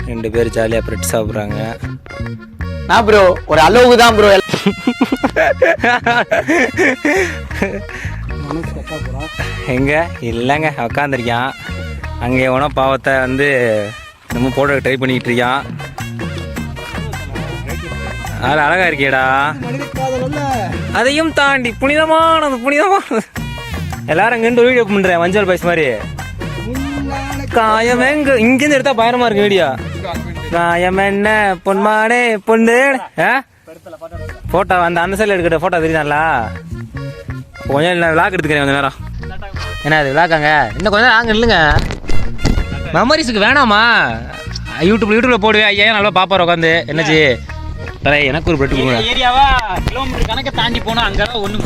ரெண்டு பேர் ஜாலியாக பிரெட் சாப்பிட்றாங்க. நான் ப்ரோ ஒரு அளவுக்கு தான் ப்ரோ. எங்க இல்லைங்க உக்காந்துருக்கான். அங்கே எவனோ பாவத்தை வந்து நம்ம போட ட்ரை பண்ணிக்கிட்டு இருக்கான். அது அழகா இருக்கேடா. அதையும் தாண்டி புனிதமானது எல்லாரும் இங்கிருந்து வீடியோ பண்ணுறேன் மஞ்சள் பாய்ஸ் மாதிரி. காயம் எங்க இங்கேருந்து எடுத்தா பயணமா இருக்கு வீடியோ. காயம் என்ன பொன்மானே பொண்ணு போட்டோ அந்த சைடில் எடுக்கிட்ட போட்டோ தெரியுதாங்களா? கொஞ்சம் விளாக் எடுத்துக்கிறேன் கொஞ்சம் நேரம். என்ன அது விளாக்காங்க இன்னும் கொஞ்சம் நேரம் நாங்கள் இல்லைங்க. மெமரிஸுக்கு வேணாமா? யூடியூப்ல போடுவேன். ஐயா நல்லா பாப்பார் உட்காந்து. என்னாச்சு எனக்கு ஒரு பிரெட் கொடுங்க. ஏரியாவா கிலோமீட்டர் கணக்க தாண்டி போனா அங்கெல்லாம் ஒண்ணு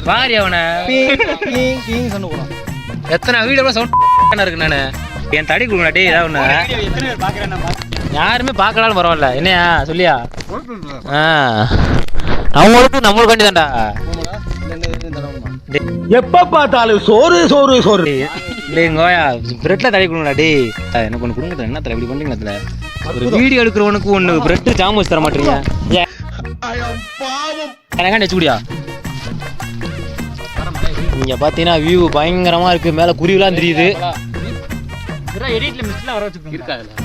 வாரி அவனை எத்தனை வீடியோ சவுண்ட் இருக்கு. நானு என் தடி கொடுங்க டே. ஏதாவது ஒண்ணு யாருமே பார்க்கலாலும் பரவாயில்ல. என்னையா சொல்லியா? அவங்களுக்கு நம்மளுக்கு வேண்டி தான்டா. எப்ப பார்த்தாலும் சோறு சோறு சோறு. இல்லைங்கோயா பிரெட்ல தடவி கொடுங்கடா டே. எனக்கு ஒன்று கொடுங்க. என்ன தர இப்படி பண்ணுறீங்களா? ஒரு வீடியோ எடுக்கிறவனுக்கு ஒன்று பிரெட் ஜாம் வச்சு தர மாட்டீங்க. எனக்கு வச்சுக்கூடியா? இங்க பார்த்தீங்கன்னா வியூ பயங்கரமா இருக்கு. மேலே குருவிலாம் தெரியுது.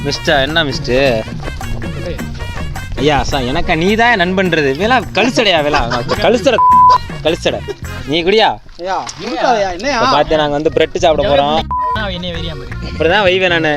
மிஸ்டா என்ன மிஸ்டு ஐயா சார் எனக்கா நீ தான் நண்பன்றது. வேலா கழிச்சடையா வேலா கழிச்சடை நீ குடியா? பார்த்து நாங்கள் வந்து பிரெட் சாப்பிட போகிறோம். இப்படிதான் வைவேன் நான்.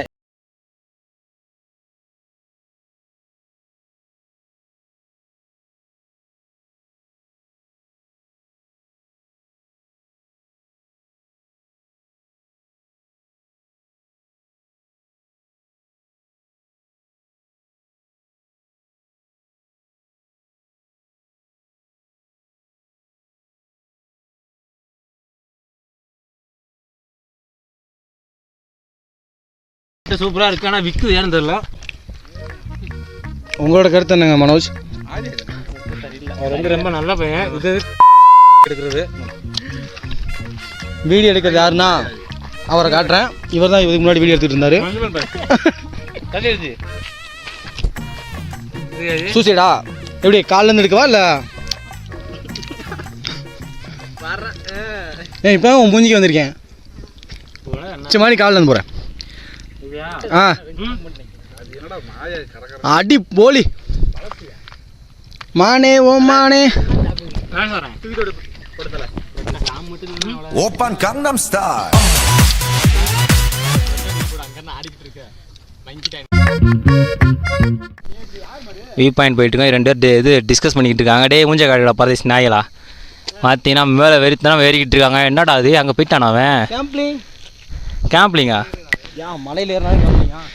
சூப்பரா இருக்கு. ஆனா விக்கு ஏன்னு தெரியல. உங்களோட கருத்து என்னங்க மனோஜ்? அவர் வந்து ரொம்ப நல்ல பையன். இது எடுக்கிறது வீடியோ எடுக்கிறது யாருன்னா அவரை காட்டுறேன். இவர் தான் இதுக்கு முன்னாடி வீடியோ எடுத்துட்டு இருந்தாரு. சூசைடா எப்படி காலில் இருந்து எடுக்கவா இல்லை? இப்போ உன் மூஞ்சிக்கு வந்திருக்கேன். சரி மாதிரி காலில் இருந்து போகிறேன். அடி போலி மானே ஓ மானே. Open கங்னம் star. வியூ பாயிண்ட் போயிட்டு இருக்கோம். ரெண்டு பேர் இது டிஸ்கஸ் பண்ணிக்கிட்டு இருக்காங்க. டே மூஞ்ச காடா பரதேசி நாயலா பார்த்தீங்கன்னா மேலே வெறித்தனம் ஏறிக்கிட்டு இருக்காங்க. என்னடா அது அங்கே போயிட்டான் அவன். கேம்ப்லிங்கா மலையில் ஏறினாலும்.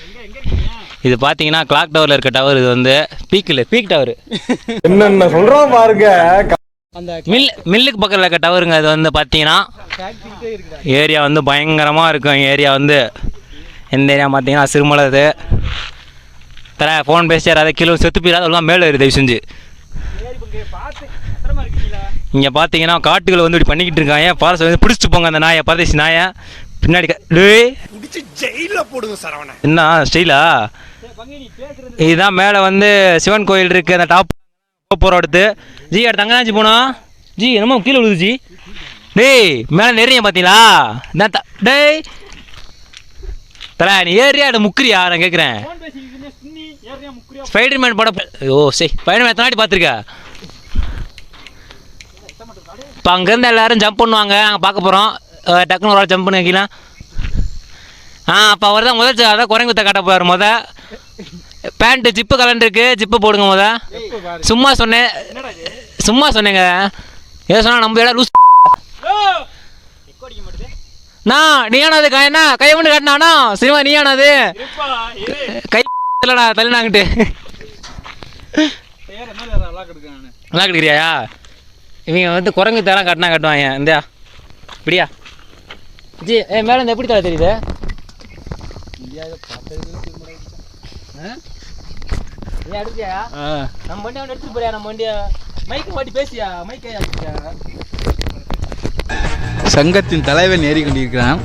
இது பார்த்தீங்கன்னா கிளாக் டவரில் இருக்க டவர். இது வந்து பீக் டவர். என்னென்ன சொல்கிறோம் பாருங்க. மில்லுக்கு பக்கத்தில் இருக்க டவருங்க. இது வந்து பார்த்தீங்கன்னா ஏரியா வந்து பயங்கரமாக இருக்கும். ஏரியா வந்து எந்த ஏரியா பார்த்தீங்கன்னா சிறுமலை. இது தர ஃபோன் பேசி யாராவது கீழே செத்து போயிடாது. அதெல்லாம் மேலே ஏறி தயவு செஞ்சு. இங்கே பார்த்தீங்கன்னா காட்டுகளை வந்து இப்படி பண்ணிக்கிட்டு இருக்காங்க. ஃபாரஸ்ட் வந்து பிடிச்சிட்டு போங்க அந்த நாயை, பரதேசி நாயை. பின்னாடி என்ன ஸ்டைலா? இதுதான் மேலே வந்து சிவன் கோயில் இருக்குது. அந்த டாப் போகிற அடுத்து ஜி அடுத்து அங்கே தான் போனோம். ஜி என்னமோ கீழே விழுது ஜி. டேய் மேலே நெறிய பார்த்தீங்களா? டேய் தல நீ ஏறியா அது முக்கிரியா? நான் கேட்குறேன். ஸ்பைடர்மேன் படம். ஓ சரி ஸ்பைடர்மேன் எத்தனை நாட்டி பார்த்துருக்க? இப்போ அங்கேருந்து எல்லோரும் ஜம்ப் பண்ணுவாங்க. நாங்கள் பார்க்க போகிறோம். டக்குன்னு ஒரு ஆள் ஜம்ப் பண்ணி வைக்கலாம். அப்போ அவர் தான் முதல் அதான் குரங்குத்த காட்ட போவார். பேண்ட்டு ஜிப்பு கலண்டு இருக்கு. ஜிப்பு போடுங்க சும்மா சொன்னேங்க. ஏதோ சொன்னா நம்ம இடம் லூஸ். நீயானது என்ன கையை கொண்டு காட்டினானா சினிமா? நீயானது கை இல்லடா தள்ளினாங்கிட்டு நல்லா கிடைக்கிறியா? இவங்க வந்து குரங்கு தரம் காட்டுவாங்க. இந்தியா இப்படியா ஜி மேலே இந்த எப்படி தலை தெரியுது? நம்ம வண்டி எடுத்துட்டு போறியா? நம்ம வண்டியை மைக்கு மாட்டி பேசியா மைக்கே சங்கத்தின் தலைவன் ஏறிக்கொண்டிருக்கிறான்.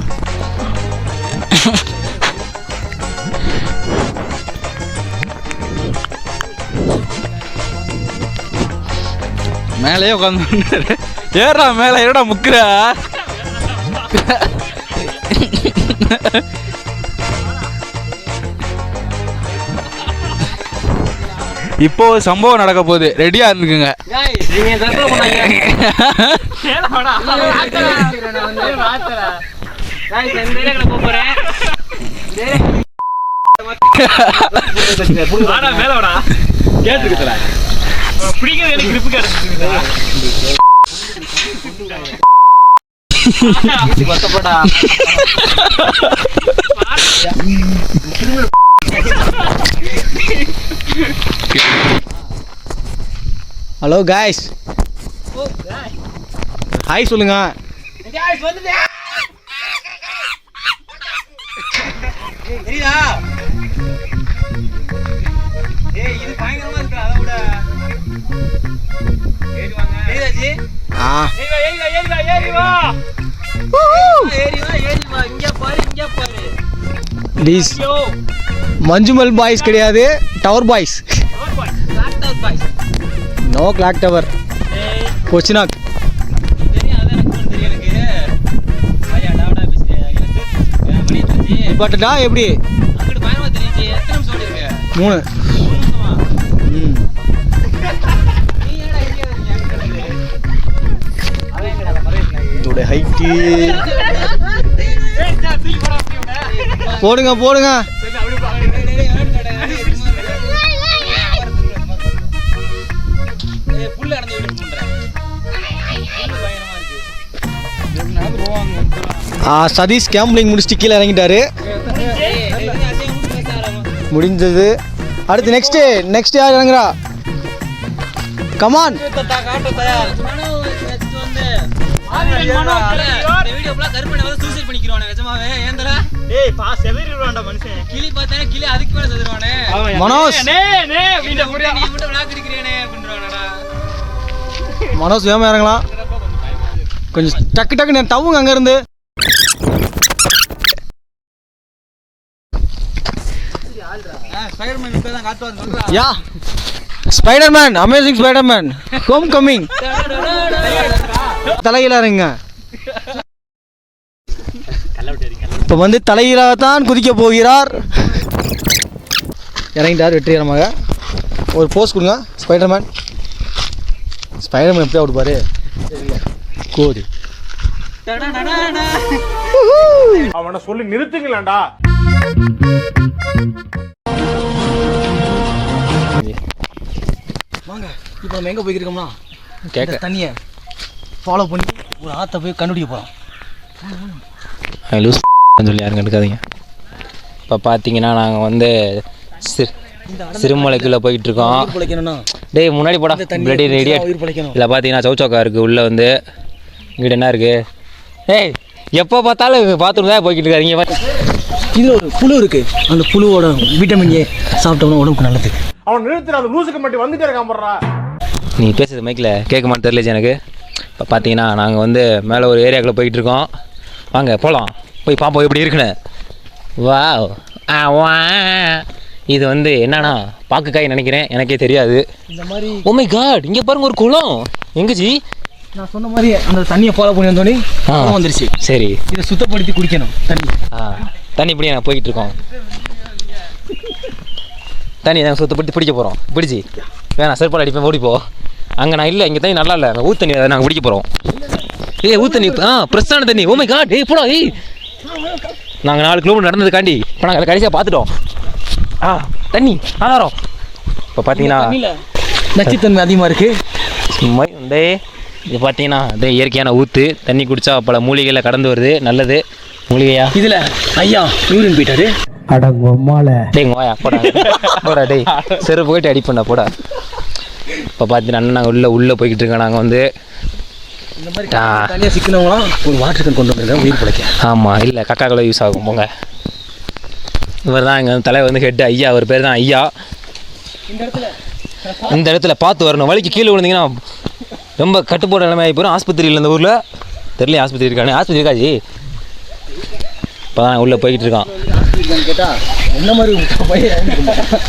மேலேயே உட்காந்து ஏறா மேலே ஏடா முக்குற. இப்போ சம்பவம் நடக்க போகுது, ரெடியா இருந்துக்குங்க. ஹலோ காய்ஸ், ஹாய் சொல்லுங்க. மஞ்சுமல் பாய்ஸ் கிடையாது, tower boys. No clock tower கொச்சினாக். பட்டா எப்படி 3 இதோட ஹைட்டு போடுங்க போடுங்க. சதீஷ் கேம்பிளிங் முடிச்சுட்டு கீழே இறங்கிட்டாரு. முடிஞ்சது. அடுத்து நெக்ஸ்ட் யார் இறங்குறா? கமான். மனோஜ் வேமா இறங்கலாம். கொஞ்சம் டக்கு டக்கு நான் தவுங்க அங்க இருந்து. Yeah Spiderman, amazing Spiderman homecoming. தலையில இறங்க. இப்போ வந்து தலையில தான் குதிக்க போகிறார். இறங்கிட்டார் வெற்றிகரமாக. ஒரு போஸ் கொடுங்க ஸ்பைடர்மேன். ஸ்பைடர்மேன் எப்படி விடுப்பாரு கோது. அவனை சொல்லி நிறுத்துங்களேன்டா. வாங்க இப்போ நம்ம எங்கே போய்க்கிருக்கோம்னா கேட்க தண்ணியை ஃபாலோ பண்ணி ஒரு ஆற்றை போய் கண்டுபிடிக்க போகிறோம். லூஸ் சொல்லி யாரும் கண்டுக்காதீங்க. இப்போ பார்த்தீங்கன்னா நாங்கள் வந்து சிறுமலைக்குள்ளே போயிட்டு இருக்கோம். பிழைக்கணும்னா டேய் முன்னாடி போடா ரெடி ரெடியா. உயிர் பிழைக்கணும். இல்லை பார்த்தீங்கன்னா சௌச்சோக்கா இருக்குது உள்ளே வந்து. இங்கிட்ட என்ன இருக்குது? ஏய் எப்போ பார்த்தாலும் பாத்ரூம் தான் போய்கிட்டு இருக்காங்க. இதில் ஒரு புழு இருக்குது. அந்த புழுவோட விட்டமின் ஏ சாப்பிட்டோம்னா உடம்புக்கு நல்லது. அவன் நிறுத்துற அந்த லூசுக்கு மட்டும் வந்துட்டே இருக்கான் போடுறா. நீ பேசுறது மைக்கில் கேட்க மாட்டேன் தெரியல எனக்கு. இப்போ பார்த்தீங்கன்னா நாங்கள் வந்து மேலே ஒரு ஏரியாக்குள்ளே போயிட்டு இருக்கோம். வாங்க போகலாம், போய் பார்ப்போம் எப்படி இருக்குன்னு. வா வா. இது வந்து என்னன்னா பாக்குக்காய் நினைக்கிறேன், எனக்கே தெரியாது. இந்த மாதிரி ஓ மை காட், இங்கே பாருங்க ஒரு குளம். எங்கச்சி நான் சொன்ன மாதிரி அந்த தண்ணியை ஃபாலோ பண்ணி வந்தோடனே வந்துருச்சு. சரி, இதை சுத்தப்படுத்தி குடிக்கணும் தண்ணி. தண்ணி இப்படி நான் போய்கிட்டு இருக்கோம். தண்ணி நாங்கள் சுத்தப்படுத்தி பிடிக்க போகிறோம். பிடிச்சி வேணாம் செருப்பால் அடிப்பேன் ஓடிப்போ. அங்கே நான் இல்லை, இங்கே தண்ணி நல்லா இல்லை, ஊற்று தண்ணி அதை நாங்கள் பிடிக்க போகிறோம். ஊற்று தண்ணி ஃப்ரெஷ்ஷான தண்ணி. ஓ மை காட், போடா. நாங்கள் 4 கிலோமீட்டர் நடந்ததுக்காண்டி இப்போ நாங்கள் கடைசியாக பார்த்துட்டோம். தண்ணி ஆதாரம். இப்போ பார்த்தீங்கன்னா நச்சுத்தன்மை அதிகமாக இருக்குது. வந்து இது பார்த்தீங்கன்னா அதே இயற்கையான ஊற்று. தண்ணி குடித்தா பல மூலிகைகளை கடந்து வருது, நல்லது. மூலிகையா இதில் ஐயா யூரின் போயிட்டாரு. டேய் வாயா போடா போடா. டேய் செருப்பு போயிட்டு அடி பண்ண போடா. இப்போ பார்த்தீங்கன்னா நாங்கள் உள்ளே போய்கிட்டு இருக்கோம். நாங்கள் வந்து இந்த மாதிரி தனியாக சிக்கனவங்களாம் ஒரு வாட்டர் கேன் கொண்டு வந்துருக்கேன் உயிர் பிழைக்க. ஆமாம், இல்லை கக்காக்களை யூஸ் ஆகும் போங்க. இவர் தான் எங்கள் தலைவர் வந்து ஹெட் ஐயா. அவர் பேர் தான் ஐயா. இந்த இடத்துல இந்த இடத்துல பார்த்து வரணும். வலிக்கு கீழே விழுந்தீங்கன்னா ரொம்ப கட்டுப்போட நிலைமை ஆகி போயிடும். ஆஸ்பத்திரியில் இந்த ஊரில் தெரியல, ஆஸ்பத்திரி இருக்கானே, ஆஸ்பத்திரி இருக்காஜி இப்போ தான் உள்ளே போய்கிட்டு இருக்கான்.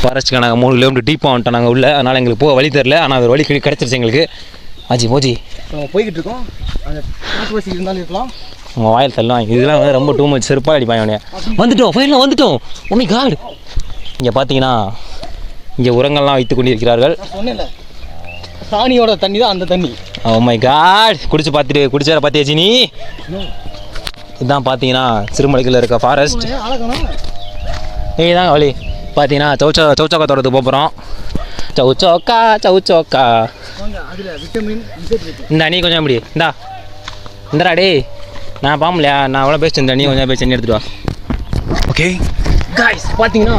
ஃபாரஸ்ட்டுக்கு நாங்கள் 3 கிலோமீட்டர் டீப்பாக வந்துட்டோம் நாங்கள் உள்ள. அதனால் எங்களுக்கு போக வழி தெரில. ஆனால் அது வழி கிடச்சிருச்சு எங்களுக்கு. ஆச்சி போச்சி போய்கிட்டு இருக்கோம். அந்த காட்டுவாசி இருந்தாலும் இருக்கலாம். உங்கள் வாயில் தள்ளுவாங்க. இதெல்லாம் வந்து ரொம்ப டூ மச் செருப்பாக அடிப்பாங்க அவனே. வந்துட்டோம், ஃபைனலாக வந்துட்டோம். Oh my God. இங்கே பார்த்தீங்கன்னா இங்கே உரங்கள்லாம் வைத்து கொண்டிருக்கிறார்கள். சொன்னேன்ல, சாணியோட தண்ணி தான் அந்த தண்ணி. ஓ மை காட். குடிச்சார பார்த்தியாச்சு நீ. இதுதான் பார்த்தீங்கன்னா சிறுமலைக்குள்ள இருக்க ஃபாரஸ்ட். இதுதான் வழி. பார்த்தீங்கன்னா சௌச்சோக்கா தோட்டத்துக்கு போகிறோம். சௌச்சோக்கா இந்த நீ கொஞ்சம் இப்படி இந்தடா டே. நான் பாம்பலையா, நான் அவ்வளோ பேசிட்டு நீ கொஞ்சம் பேசி எடுத்துட்டு வா. ஓகே காய்ஸ், பார்த்தீங்கன்னா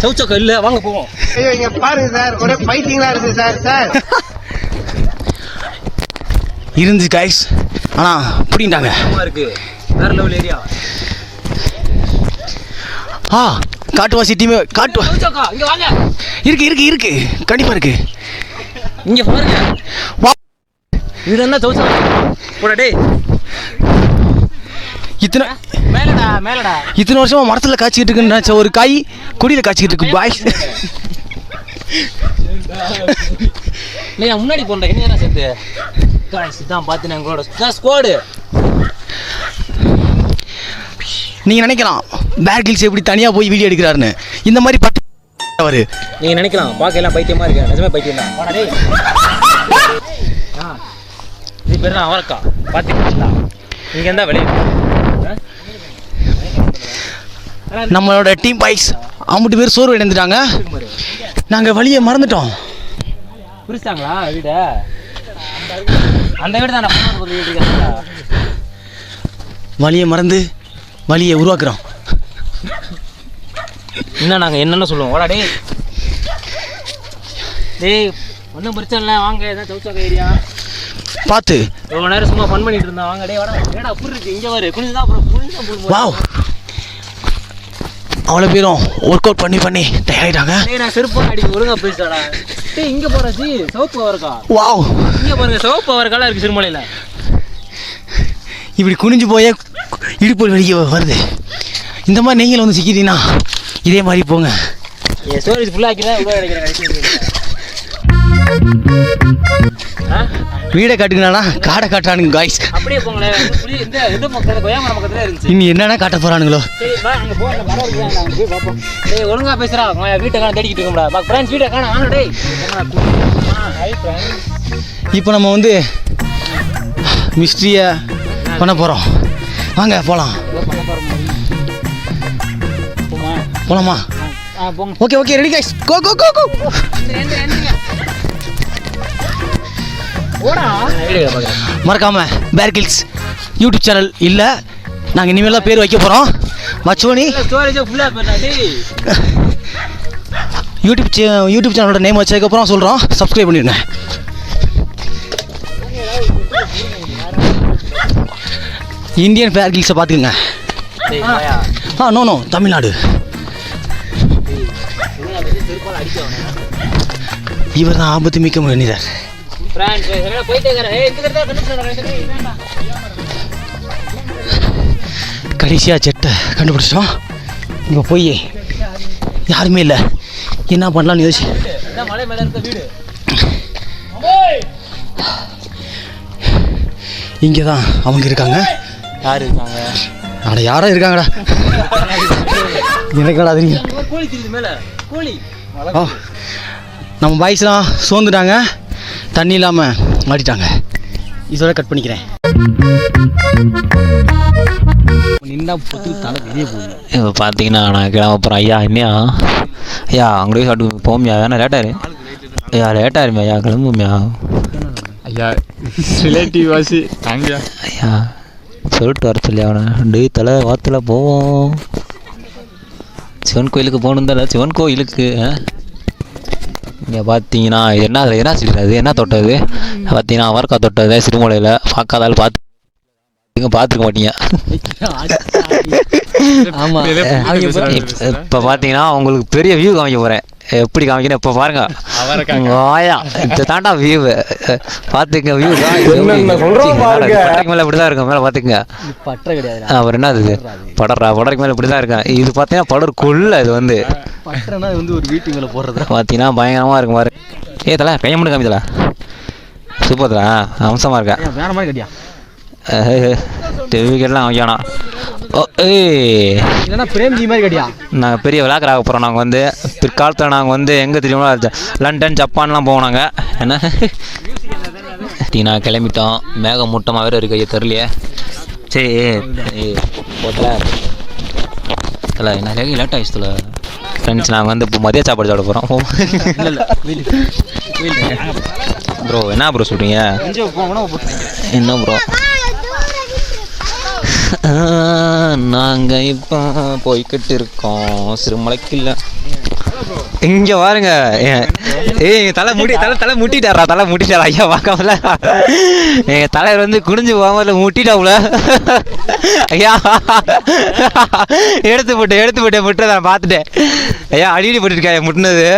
சௌச்சோக்கா இல்லை, வாங்க போவோம். ஐயோ இங்க பாருங்க சார், ஒரே ஃபைட்டிங்லாம் இருக்கு சார். இருந்துச்சு காய்ஸ், ஆனால் பிடிங்கிட்டாங்க. இருக்கு வேற லெவல் ஏரியா. காட்டுவாசி டீமே சௌச்சோக்கா இங்கே வாங்க. இருக்கு கண்டிப்பாக இருக்கு. இங்கே பாருங்க, இது என்ன சௌச்சோக்கா போடா டே. மேலடா இத்தனை வருஷமா மரத்தில் காய்ச்சிக்கிட்டு இருக்குன்னு நினச்ச ஒரு காய் கொடியில் காய்ச்சிக்கிட்டு இருக்கு பாய்ஸ். இல்லையா முன்னாடி போன்றேன் என்ன சேர்த்து காய்ஸ் தான் பார்த்து எங்களோட ஸ்குவாடு. நீங்கள் நினைக்கலாம் பேர் கில்ஸ் எப்படி தனியாக போய் வீடியோ எடுக்கிறாருன்னு. இந்த மாதிரி பட்டு அவர் நீங்கள் நினைக்கலாம் பார்க்க எல்லாம் பைத்தியமாக இருக்கேன். நிஜமே பைத்தியம் தான். இது பேர் தான் அவரக்கா. பார்த்துக்கிட்டீங்களா? இங்கே இருந்தால் வெளியே நம்மளோட டீம் பாய்ஸ் 50 பேர் சோர்வு அடைந்துட்டாங்க. நாங்கள் வழியை மறந்துட்டோம். புரிச்சாங்களா வீட? அந்த வீடு தான் வழியை மறந்து வழியை உருவாக்குறோம். இன்னும் நாங்கள் என்னென்ன சொல்லுவோம். ஓடா டே ஒன்றும் பிரச்சனை இல்லை, வாங்க. ஏதாவது சௌச்சோக்கா ஏரியா பார்த்து எவ்வளோ நேரம் சும்மா ஃபன் பண்ணிட்டு இருந்தோம். வாங்க டே வாடா. ஏடா புரி இருக்கு இங்கே வரு குனிஞ்சு தான் வாவ், அவ்வளோ பேரும் ஒர்க் அவுட் பண்ணி தயாரிட்டாங்க. நான் செருப்பு அடி ஒழுங்கா பேசிட்டாடா. டேய் இங்கே போகிற ஜி சிவப்பு அவருக்கா. வாவ், இங்கே பாருங்க சிவப்பு அவருக்காலாம் இருக்குது சிறுமலையில். இப்படி குனிஞ்சு போய் இடுப்பு வெளியே வருது. இந்த மாதிரி நீங்களும் வந்து சிக்கிட்டீங்கன்னா இதே மாதிரி போங்க. என் ஸ்டோரேஜ் ஃபுல்லாக ஆக்கிதான் உள்ள கிடைக்கிறேன். வீடை காட்டுங்கண்ணா, காடை காட்டுறானுங்க காய்ஸ். அப்படியே போங்களேன். இந்த பக்கத்தில் கொய்யா மரம் பக்கத்தில் இருந்துச்சு. இனி என்னென்ன காட்ட போகிறானுங்களோ. டேய் ஒழுங்கா பேசுகிறா. வீட்டை காண தேடிக்கிட்டு இருக்கோம்டா. ஃப்ரெண்ட்ஸ் வீட்டை காண வாங்க டேய். இப்போ நம்ம வந்து மிஸ்ட்ரியை பண்ண போகிறோம். வாங்க போகலாம். போகலாமா? ஓகே ரெடி கைஸ், கோ மறக்காம பேர் கில்ஸ் யூடியூப் சேனல் இல்லை, நாங்கள் இனிமேல் தான் பேர் வைக்க போகிறோம். மச்சோனி யூடியூப் சேனலோட நேம் வச்சதுக்கப்புறம் சொல்கிறோம், சப்ஸ்கிரைப் பண்ணிடுங்க. இந்தியன் பேர் கில்ஸை பார்த்துக்குங்க. நோ தமிழ்நாடு. இவர் தான் ஆபத்து மிக்க மனிதர். கடைசியாக செட்டை கண்டுபிடிச்சிட்டோம். இங்கே போய் யாருமே இல்லை, என்ன பண்ணலாம்னு யோசிச்சு இங்கே தான் அவங்க இருக்காங்க. யார் இருக்காங்க? அட யாரும் இருக்காங்கடா, எனக்கடா தெரியும். நம்ம பாய்ஸ்லாம் சோர்ந்துட்டாங்க, தண்ணி இல்லாமல் மாட்டிட்டாங்க. இதோட கட் பண்ணிக்கிறேன். நின்னா பொத்து தலை வெளியே போகுது. இப்போ பார்த்தீங்கன்னா நான் கிளம்ப போகிறேன். ஐயா அங்கேயே சாப்பிட்டு போமியா? வேணா லேட்டாரு லேட்டாருமே ஐயா, கிளம்புமியா ஐயா? ரிலேட்டிவ் வாசி தாங்கயா ஐயா, சொல்லிட்டு வர சொல்லி அவனை. டே தலை வாத்தில் போவோம். சிவன் கோயிலுக்கு போகணும் தானே. சிவன் கோயிலுக்கு இங்கே பார்த்தீங்கன்னா என்ன சொல்லிடுறது, என்ன தொட்டது பார்த்தீங்கன்னா அவர்க்கா தொட்டது சிறுமலையில். பார்க்காதாலும் பார்த்துருக்க மாட்டீங்க. ஆமாம், இப்போ பார்த்தீங்கன்னா உங்களுக்கு பெரிய வியூ காமிக்க போகிறேன். எப்படி காமிக்கணும் இப்போ பாருங்க ஆயா இந்த தாண்டா வியூ பார்த்துங்க வியூ பட்டறைக்கு மேலே இப்படி தான் இருக்கும் மேலே பார்த்துங்க பற்ற கிடையாது அப்புறம் என்ன இது படருக்கு மேலே இப்படி தான் இருக்கும் இது பார்த்தீங்கன்னா படர் கொள்ள இது வந்து பற்றனா வந்து ஒரு வீட்டு மேலே போடுறது பார்த்தீங்கன்னா பயங்கரமாக இருக்கும் பாரு தலை கையை மட்டும் காமித்தல சூப்பர் தலா அம்சமாக இருக்கா வேற மாதிரி கட்டியா டிவிக்கெல்லாம் வைக்கணா ஓ இல்லைன்னா பிரேம்ஜி மாதிரி கட்டியா நாங்கள் பெரிய விளாக்கர் ஆக போகிறோம் நாங்கள் வந்து பிற்காலத்தில் நாங்கள் வந்து எங்கே தெரியுமா லண்டன் ஜப்பான்லாம் போவோம் நாங்கள் என்ன நான் கிளம்பிட்டோம் மேகம் மூட்டமாக வேறு இருக்கு ஐயா தெரியலையே சரி போத்தல என்ன லேட் ஆகிடுச்சுல ஃப்ரெண்ட்ஸ் நாங்கள் வந்து இப்போ மதிய சாப்பாடு சாப்பிட போகிறோம் ப்ரோ என்ன ப்ரோ சொல்கிறீங்க என்ன ப்ரோ நாங்கள் இப்போ போய்கிட்டு இருக்கோம் சிறுமலைக்குள்ள இங்கே பாருங்க தலை முட்டிட்டாரா ஐயா பார்க்கல எங்கள் தலைவர் வந்து குனிஞ்சு போகாம முட்டிட்டாப்புல ஐயா எடுத்து போட்டேன் முட்டை நான் பார்த்துட்டேன் ஐயா அடிக்கடி போட்டுருக்கா முட்டினது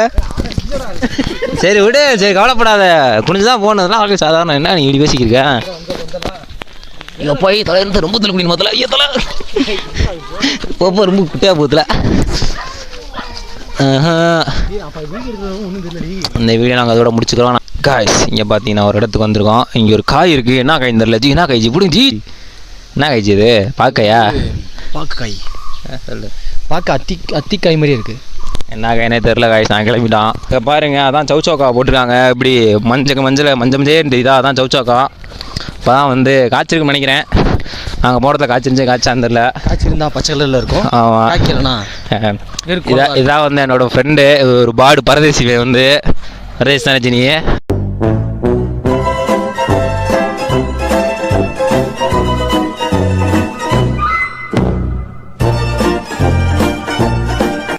சரி விடு சரி கவலைப்படாத குனிஞ்சு தான் போனதுலாம் அவளுக்கு சாதாரணம் என்ன நீ இப்படி பேசிக்கிருக்க இங்கே போய் தலையிருந்து ரொம்ப தலை குடிக்கணும் முதல்ல ஐயா தலை போப்போ ரொம்ப குட்டியாக போகுதுல இந்த வீடியோ நாங்கள் அதோட முடிச்சுக்கிறோம் காய்ஸ் இங்கே பார்த்தீங்கன்னா ஒரு இடத்துக்கு வந்திருக்கோம் இங்கே ஒரு காய் இருக்குது என்ன காய் தெரியல ஜி என்ன காய் ஜி பிடிங்க ஜி என்ன காய் ஜி இது பார்க்கையா பாக்காய் சொல்லு பார்க்க அத்திக்காய் மாதிரி இருக்குது என்ன காய்னே தெரில காய்ஸ் நான் கிளம்பிட்டான் இங்கே பாருங்க அதான் சவுச்சோக்கா போட்டிருக்காங்க இப்படி மஞ்சள் இதாக அதான் சவுச்சோக்கா இப்போ தான் வந்து காய்ச்சிருக்குன்னு நினைக்கிறேன் நாங்கள் போகிறத காய்ச்சிருந்தான்னு தெரில காய்ச்சிருந்தா பச்சை கலரில் இருக்கும் ஆமாம் காய்க்கலண்ணா இதான் வந்து என்னோடய ஃப்ரெண்டு ஒரு பாடு பரதேசி வந்து பரதேசி தானே நீ